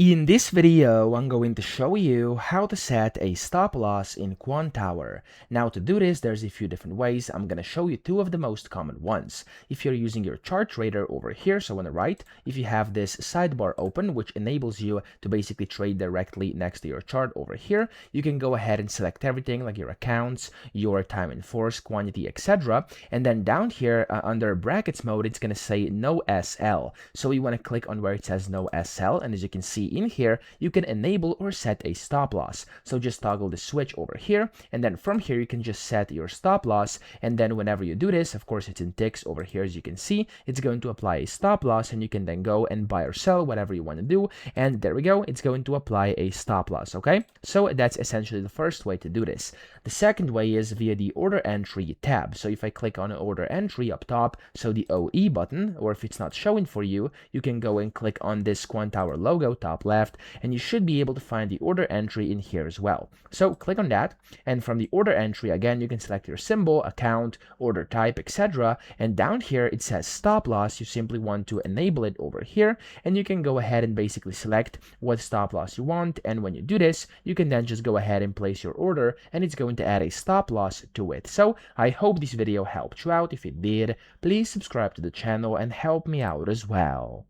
In this video, I'm going to show you how to set a stop loss in Quantower. Now to do this, there's a few different ways. I'm going to show you two of the most common ones. If you're using your chart trader over here, so on the right, if you have this sidebar open, which enables you to basically trade directly next to your chart over here, you can go ahead and select everything like your accounts, your time in force, quantity, etc. And then down here under brackets mode, it's going to say no SL. So you want to click on where it says no SL, and as you can see in here, you can enable or set a stop loss. So just toggle the switch over here, and then from here you can just set your stop loss, and then whenever you do this, of course it's in ticks over here, as you can see, it's going to apply a stop loss, and you can then go and buy or sell whatever you want to do, and there we go, it's going to apply a stop loss. Okay, so that's essentially the first way to do this. The second way is via the order entry tab. So if I click on order entry up top, so the OE button, or if it's not showing for you, you can go and click on this Quantower logo top left, and you should be able to find the order entry in here as well. So click on that, and from the order entry, again, you can select your symbol, account, order type, etc. And down here it says stop loss. You simply want to enable it over here, and you can go ahead and basically select what stop loss you want. And when you do this, you can then just go ahead and place your order, and it's going to add a stop loss to it. So I hope this video helped you out. If it did, please subscribe to the channel and help me out as well.